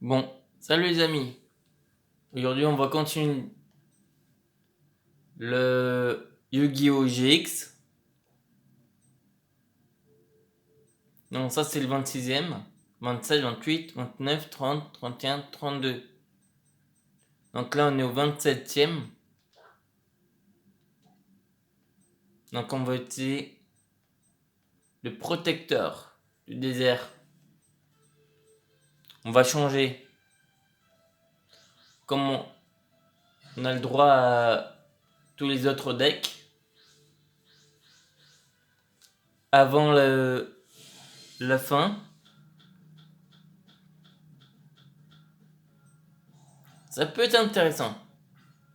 Bon, salut les amis. Aujourd'hui, on va continuer le Yu-Gi-Oh! GX. Donc ça, c'est le 26e. 27, 28, 29, 30, 31, 32. Donc là, on est au 27e. Donc on va utiliser le protecteur du désert. On va changer. Comme on a le droit à tous les autres decks. Avant la fin. Ça peut être intéressant.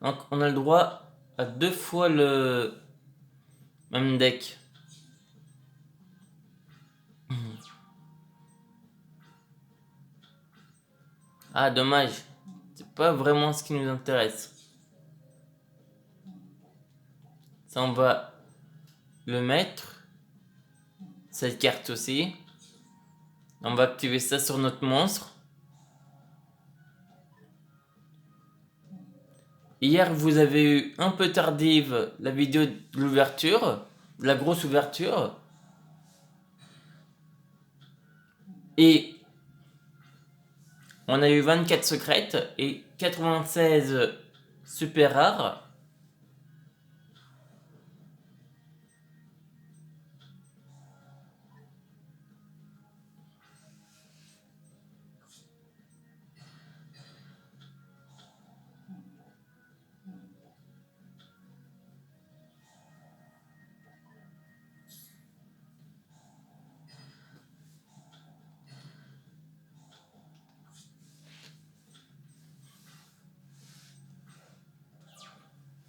Donc on a le droit à 2 fois le même deck. Ah, dommage. C'est pas vraiment ce qui nous intéresse. Ça, on va le mettre. Cette carte aussi. On va activer ça sur notre monstre. Hier, vous avez eu un peu tardive la vidéo de l'ouverture, de la grosse ouverture. Et on a eu 24 secrètes et 96 super rares.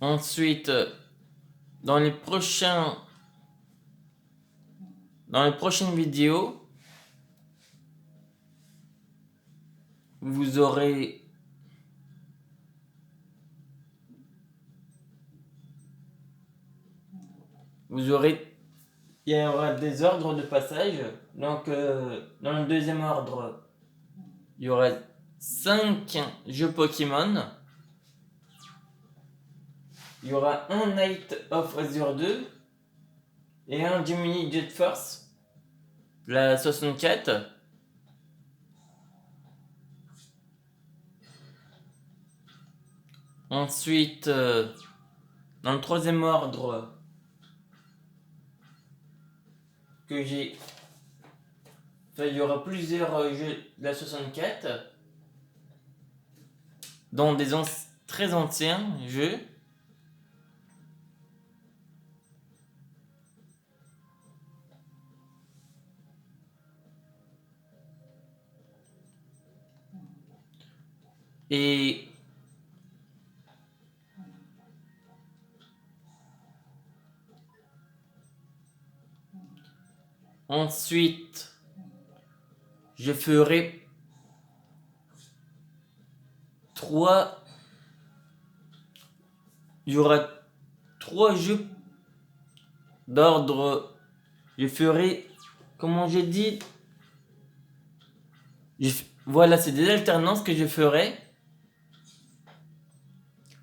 Ensuite, dans les prochaines vidéos, vous aurez il y aura des ordres de passage. Donc, dans le deuxième ordre, il y aura 5 jeux Pokémon. Il y aura un Knight of Azure 2 et un Gemini Jet Force, la 64. Ensuite, dans le troisième ordre que j'ai fait, il y aura plusieurs jeux de la 64, dont des très anciens jeux. Et ensuite, je ferai 3. Il y aura 3 jeux d'ordre. Je ferai, comment j'ai dit, voilà, c'est des alternances que je ferai.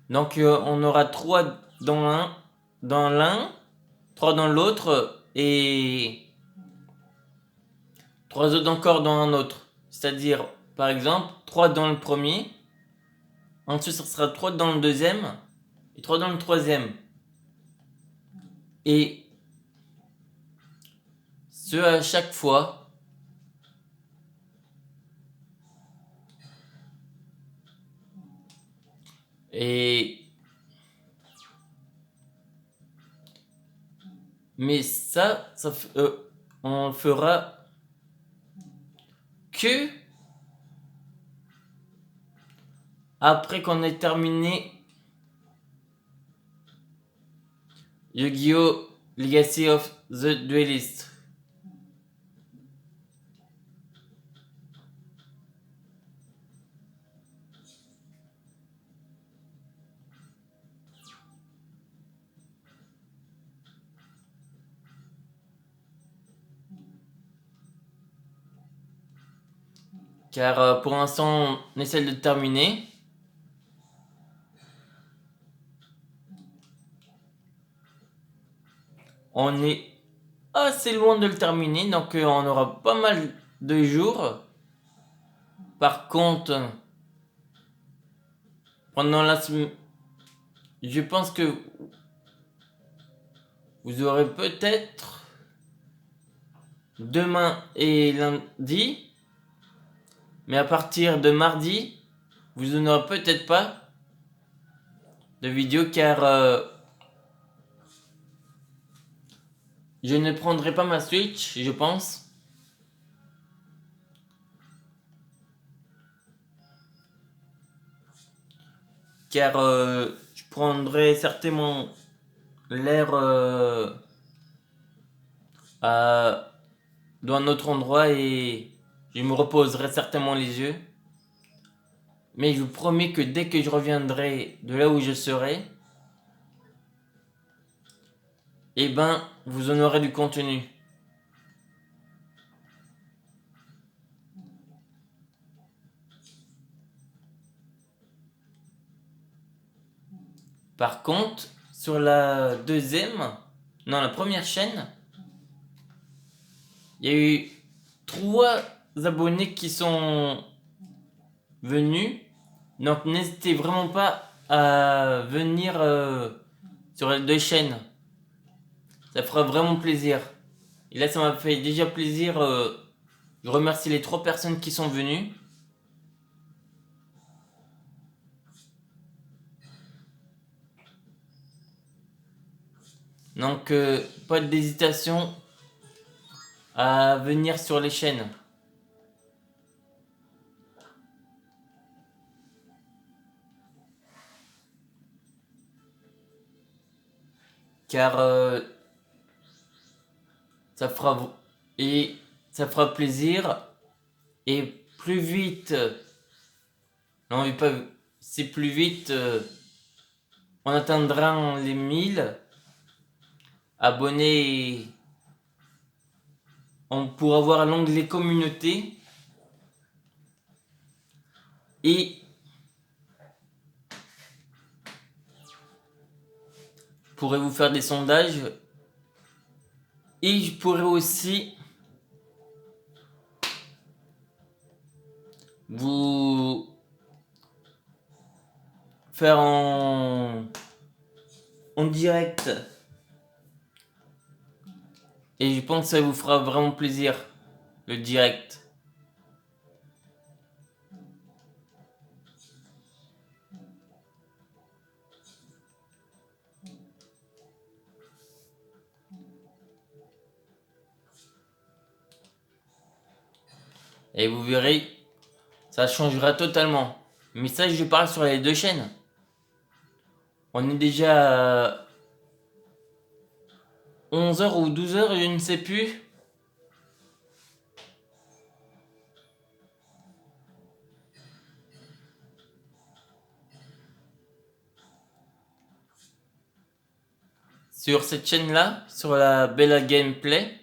Donc on aura 3 dans l'un, 3 dans l'autre et 3 autres encore dans un autre. C'est-à-dire, par exemple, 3 dans le premier, ensuite ça sera 3 dans le deuxième et 3 dans le troisième. Et ce à chaque fois. Et mais ça on le fera que après qu'on ait terminé Yu-Gi-Oh! Legacy of the Duelist. car pour l'instant on essaie de terminer. On est assez loin de le terminer, donc on aura pas mal de jours. Par contre, pendant la semaine, je pense que vous aurez peut-être demain et lundi, mais à partir de mardi, vous n'aurez peut-être pas de vidéo car je ne prendrai pas ma Switch, je pense. Car je prendrai certainement l'air dans un autre endroit et je me reposerai certainement les yeux. Mais je vous promets que dès que je reviendrai de là où je serai, eh ben, vous en aurez du contenu. Par contre, sur la la première chaîne, il y a eu 3 abonnés qui sont venus. Donc n'hésitez vraiment pas à venir sur les 2 chaînes. Ça fera vraiment plaisir. Et là, ça m'a fait déjà plaisir. Je remercie les 3 personnes qui sont venues. Donc, pas d'hésitation à venir sur les chaînes. Car ça fera plaisir. Et plus vite, non, mais pas, c'est plus vite, on atteindra les 1000 abonnés. On pourra voir l'onglet communauté. Et je pourrais vous faire des sondages. Et je pourrais aussi vous faire en direct. Et je pense que ça vous fera vraiment plaisir, le direct. Et vous verrez, ça changera totalement. Mais ça, je parle sur les 2 chaînes. On est déjà à 11h ou 12h, je ne sais plus. Sur cette chaîne-là, sur la Bella Gameplay.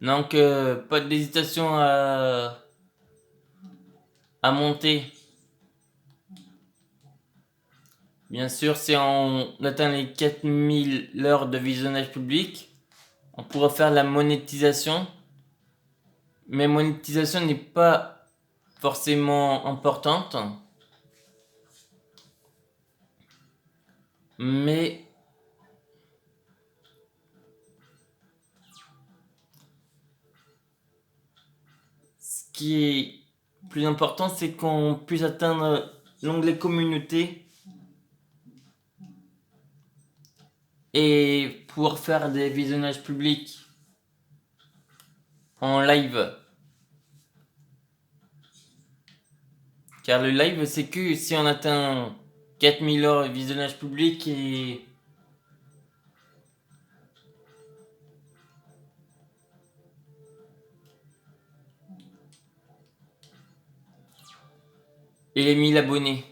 Donc, pas d'hésitation à monter. Bien sûr, si on atteint les 4000 heures de visionnage public, on pourra faire la monétisation. Mais monétisation n'est pas forcément importante. Mais ce qui est plus important, c'est qu'on puisse atteindre l'onglet communauté et pouvoir faire des visionnages publics en live. Car le live, c'est que si on atteint 4000 heures de visionnage public et les 1000 abonnés.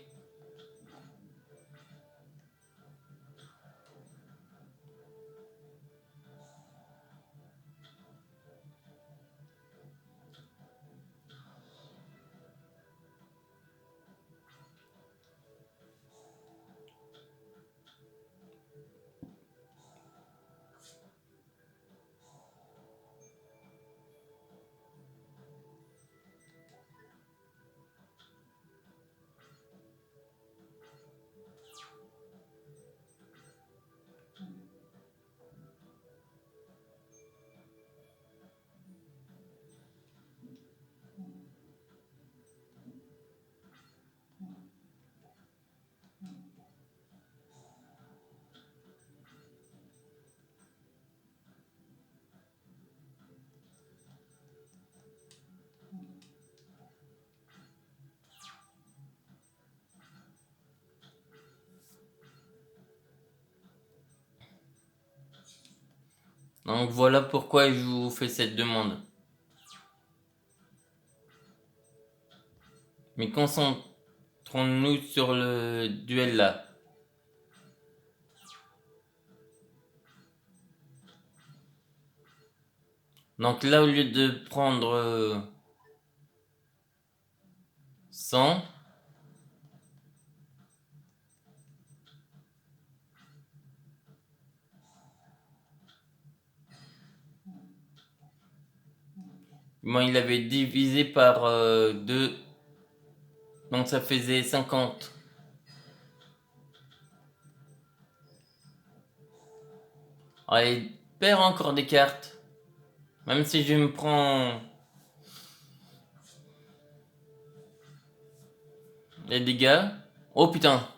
Donc voilà pourquoi je vous fais cette demande. Mais concentrons-nous sur le duel là. Donc là, au lieu de prendre 100, bon, il avait divisé par 2, donc ça faisait 50. Ah, il perd encore des cartes. Même si je me prends les dégâts. Oh putain.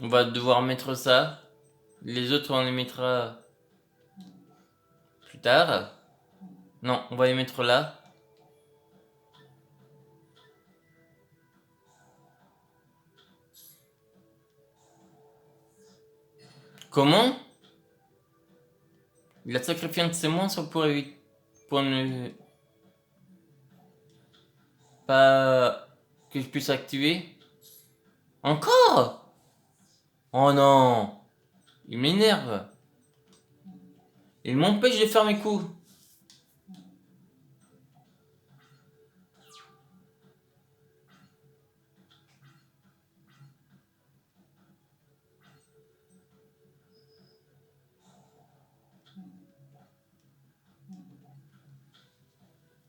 On va devoir mettre ça. Les autres, on les mettra plus tard. Non, on va les mettre là. Comment? Il a sacrifié un de ses monstres pour éviter... pour ne pas que je puisse activer. Encore? Oh non. Il m'énerve. Il m'empêche de faire mes coups.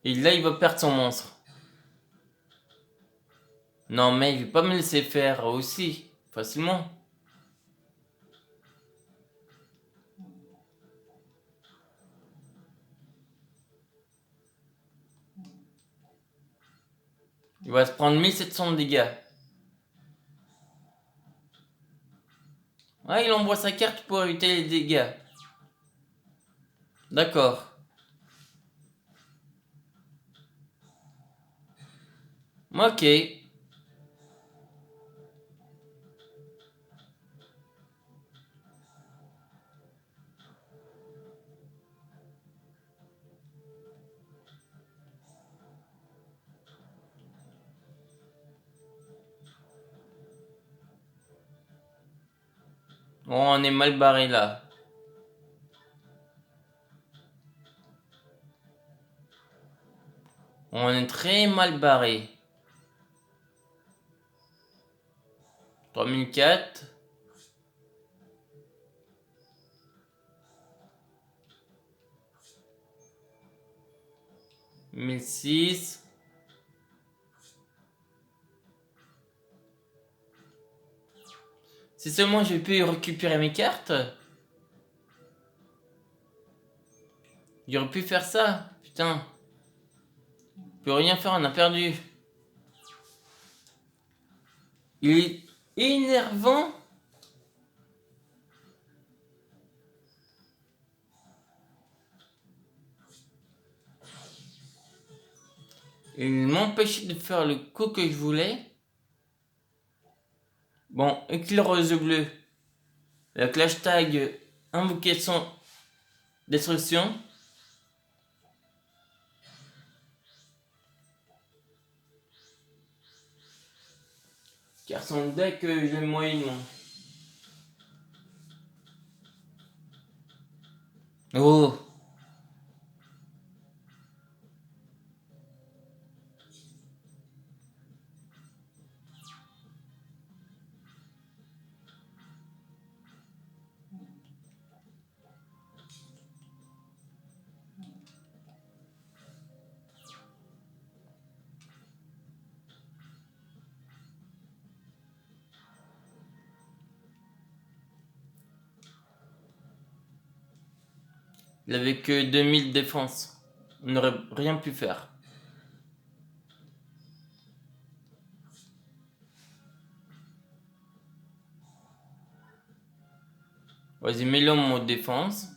Et là, il va perdre son monstre. Non, mais il va pas me laisser faire aussi facilement. Il va se prendre 1700 de dégâts. Ouais, il envoie sa carte pour éviter les dégâts. D'accord. Ok. On est mal barré là. On est très mal barré. 3004. 1006. Si seulement je peux récupérer mes cartes. J'aurais pu faire ça. Putain. On peut rien faire, on a perdu. Il est énervant. Il m'empêchait de faire le coup que je voulais. Bon, éclaireuse bleue. Avec l'hashtag invocation destruction. Car son deck, j'aime moyennement. Oh. Il avait que 2000 défense. On n'aurait rien pu faire. Vas-y, mets-le en mode défense.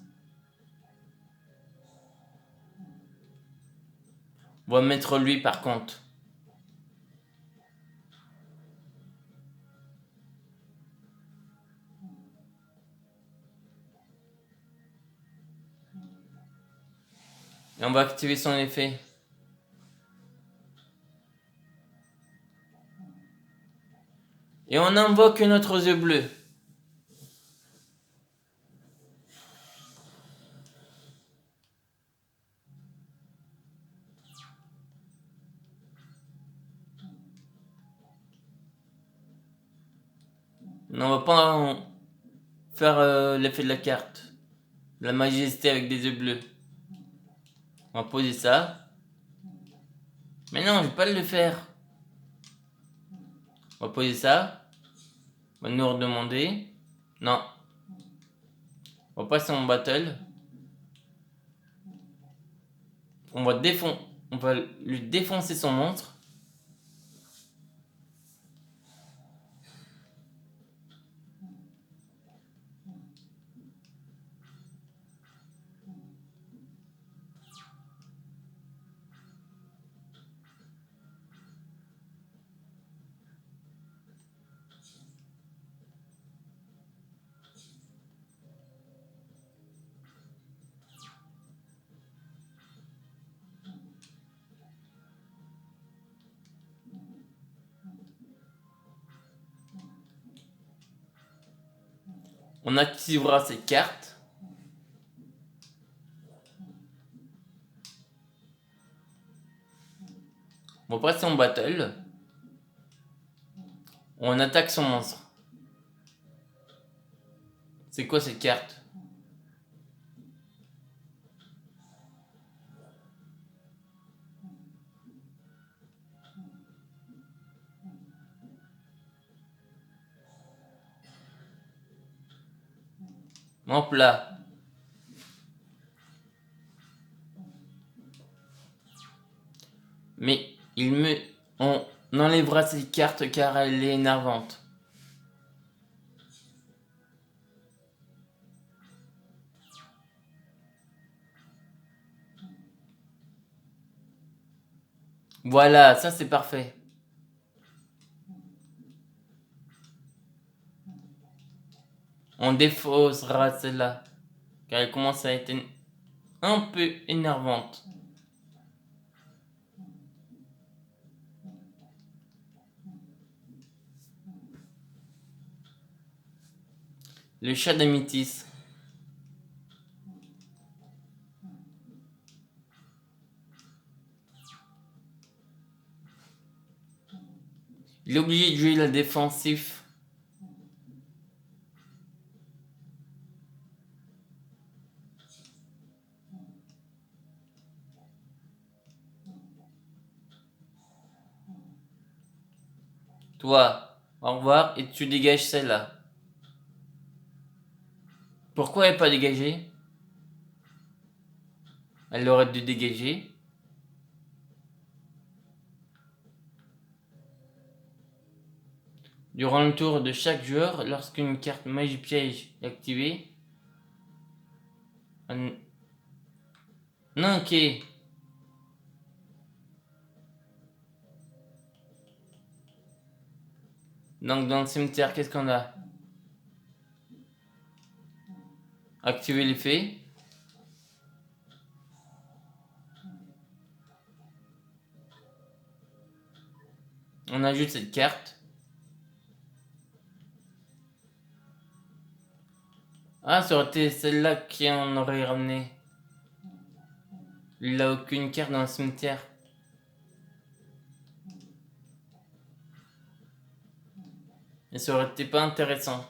On va mettre lui par contre. Et on va activer son effet. Et on invoque notre yeux bleu. On va pas faire l'effet de la carte. La majesté avec des yeux bleus. On va poser ça. Mais non, je vais pas le faire. On va poser ça. On va nous redemander. Non. On va passer en battle. On va lui défoncer son monstre. On activera cette carte. On va passer en battle. On attaque son monstre. C'est quoi cette carte? Hop là. Mais on enlèvera cette carte car elle est énervante. Voilà, ça c'est parfait. On défaussera celle-là car elle commence à être un peu énervante. Le chat d'Amitis. Il est obligé de jouer la défensif. Toi, au revoir et tu dégages celle-là. Pourquoi elle n'est pas dégagée? Elle aurait dû dégager. Durant le tour de chaque joueur, lorsqu'une carte magie piège est activée. Non, ok. Donc dans le cimetière, qu'est-ce qu'on a? Activer l'effet. On ajoute cette carte. Ah, ça aurait été celle-là qui en aurait ramené. Il n'a aucune carte dans le cimetière. Et ça aurait été pas intéressant.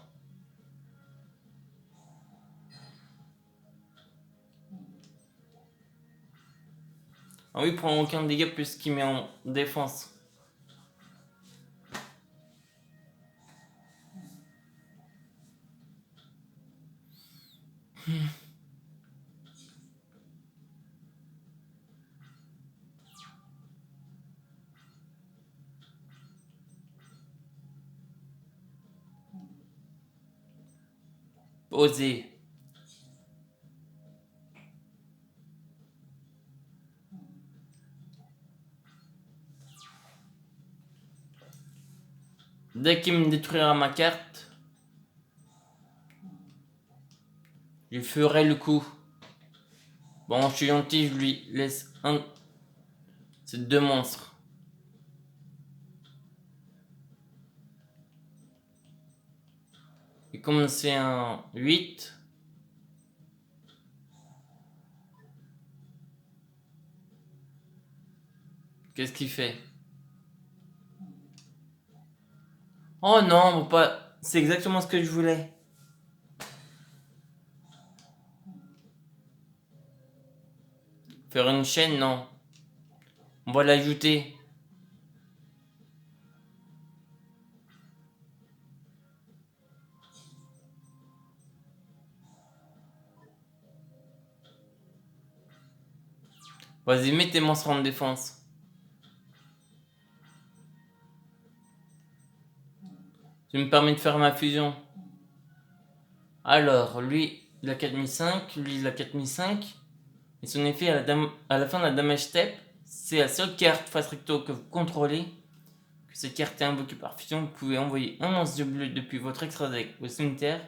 Ah oui, il prend aucun dégât puisqu'il met en défense. Oser. Dès qu'il me détruira ma carte, je ferai le coup. Bon, je suis gentil, je lui laisse un... C'est 2 monstres. Et comme c'est un 8... Qu'est-ce qu'il fait? Oh non, pas... C'est exactement ce que je voulais. Faire une chaîne, non. On va l'ajouter. Vas-y, mets tes monstres en défense. Tu me permets de faire ma fusion. Alors, lui, il a 4005, lui, il a 4005. Et son effet à la fin de la damage step, c'est la seule carte face recto que vous contrôlez. Que cette carte est invoquée par fusion, vous pouvez envoyer un monstre bleu depuis votre extra deck au cimetière.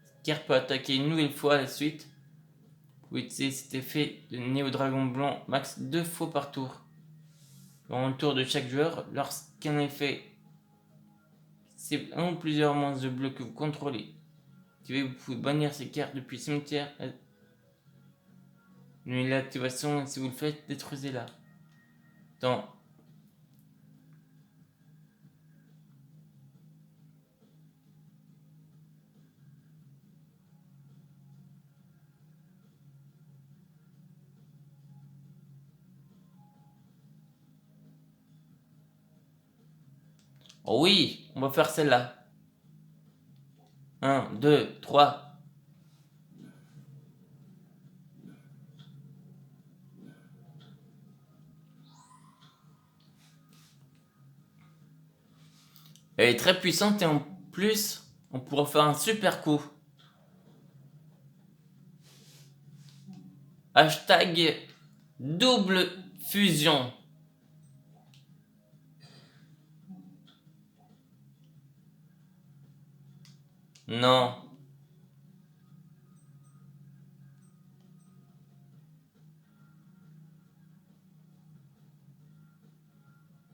Cette carte peut attaquer une nouvelle fois à la suite. Vous pouvez utiliser cet effet de Néo Dragon Blanc max 2 fois par tour. Durant le tour de chaque joueur, lorsqu'un effet c'est un ou plusieurs monstres bleus que vous contrôlez, vous pouvez bannir ces cartes depuis le cimetière. Annulez l'activation et si vous le faites, détruisez-la. Attends. Oh oui, on va faire celle-là. 1, 2, 3. Elle est très puissante et en plus, on pourra faire un super coup. Hashtag double fusion. Non.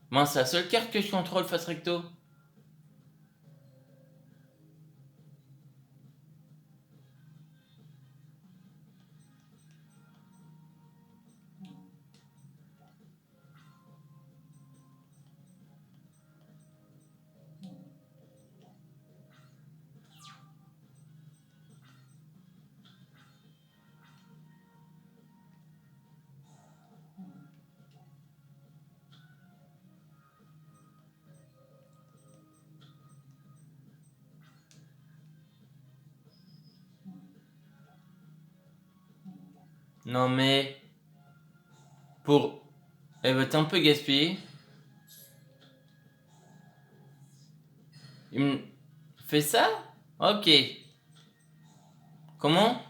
Moi, c'est la seule carte que je contrôle face recto. Non mais... Pour... Elle va être un peu gaspillée. Il me fait ça? Ok. Comment?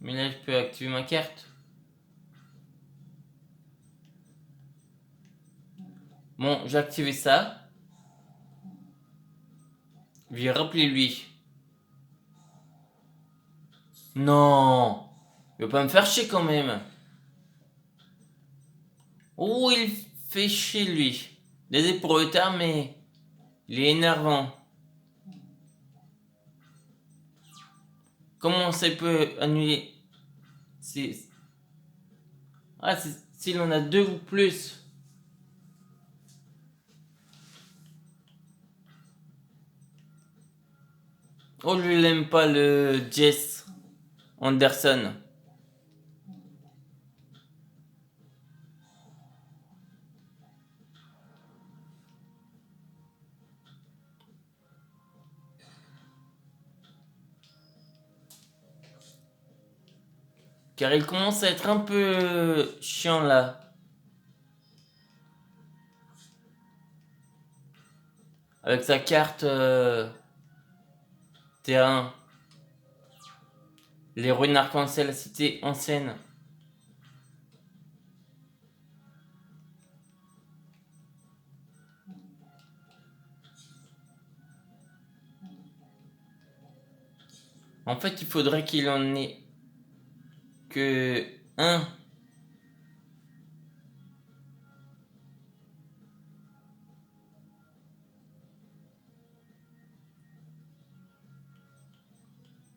Mais là, je peux activer ma carte. Bon, j'ai activé ça. Je vais rappeler lui. Non. Il va pas me faire chier quand même. Oh, il fait chier lui. Désolé pour le retard, mais... Il est énervant. Comment ça peut annuler? Ah, s'il en a 2 ou plus. Oh, je l'aime pas le Jess Anderson. Car il commence à être un peu chiant là. Avec sa carte terrain. Les ruines arc-en-ciel, la cité ancienne. En fait, il faudrait qu'il en ait que un.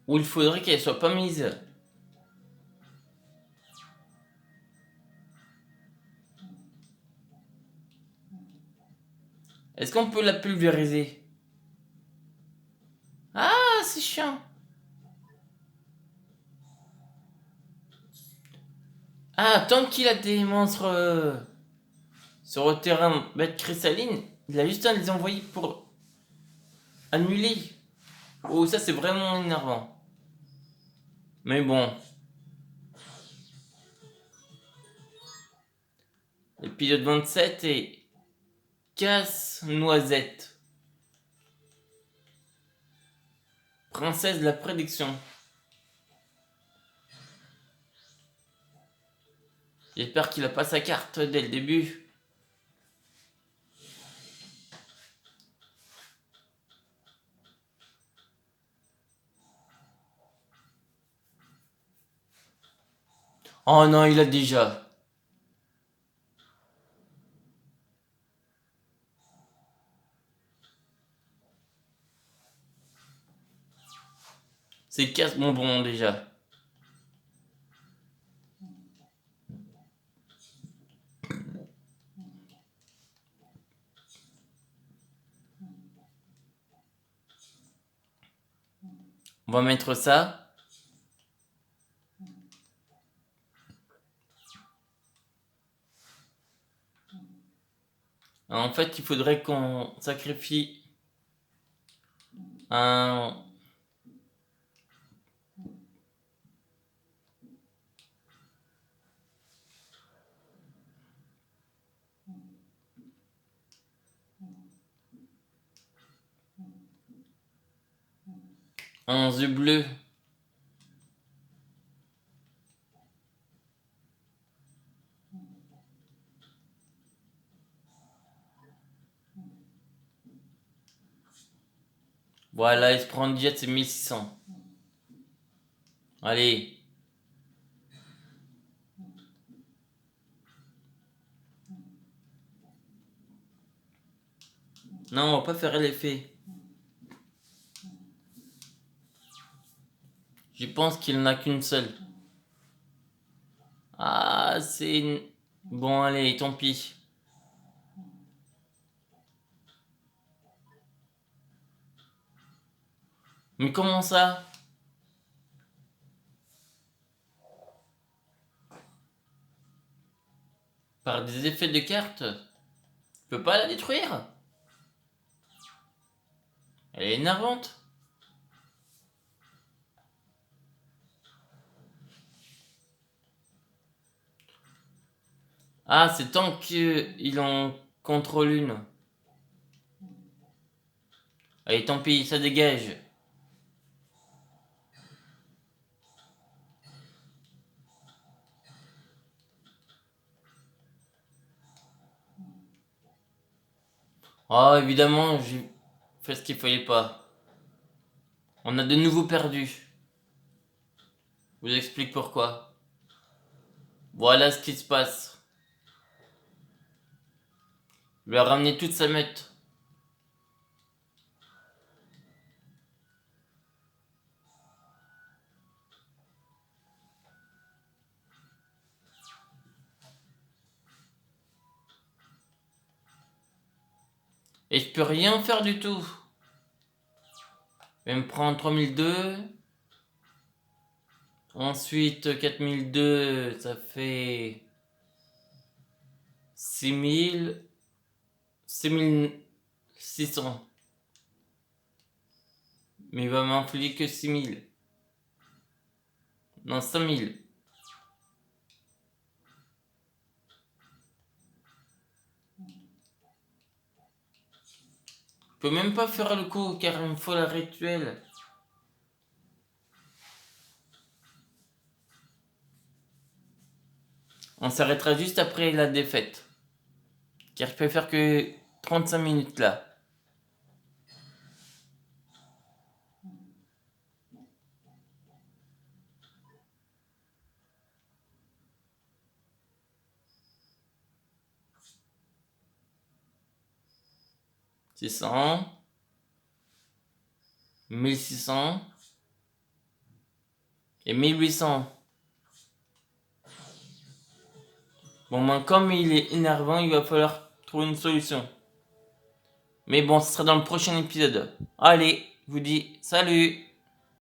Ou il faudrait qu'elle soit pas mise. Est-ce qu'on peut la pulvériser? Ah, c'est chiant. Ah, tant qu'il a des monstres sur le terrain bête cristalline, il a juste à les envoyer pour annuler. Oh, ça c'est vraiment énervant. Mais bon. Épisode 27 et Casse-Noisette. Princesse de la prédiction. J'espère qu'il a pas sa carte dès le début. Oh non, il a déjà. C'est casse-bonbon déjà. On va mettre ça. En fait, il faudrait qu'on sacrifie un... un œuf bleu. Voilà, il se prend jet, c'est 1600. Allez. Non, on va pas faire l'effet. Je pense qu'il n'en a qu'une seule. Ah, c'est... Bon, allez, tant pis. Mais comment ça? Par des effets de carte? Tu peux pas la détruire? Elle est énervante. Ah, c'est tant qu'il en contrôle une. Allez, tant pis, ça dégage. Ah, évidemment, j'ai fait ce qu'il fallait pas. On a de nouveau perdu. Je vous explique pourquoi. Voilà ce qui se passe. Il lui a ramené toute sa meute. Et je peux rien faire du tout. Je vais me prendre 3002. Ensuite, 4002, ça fait 6000. 6600. Mais il va m'enfiler que 6000. Non, 5000. peux même pas faire le coup car il me faut la rituelle. On s'arrêtera juste après la défaite. Car je peux faire que 35 minutes là. C'est 600. 1600. Et 1800. Bon, ben, comme il est énervant, il va falloir trouver une solution. Mais bon, ce sera dans le prochain épisode. Allez, je vous dis salut!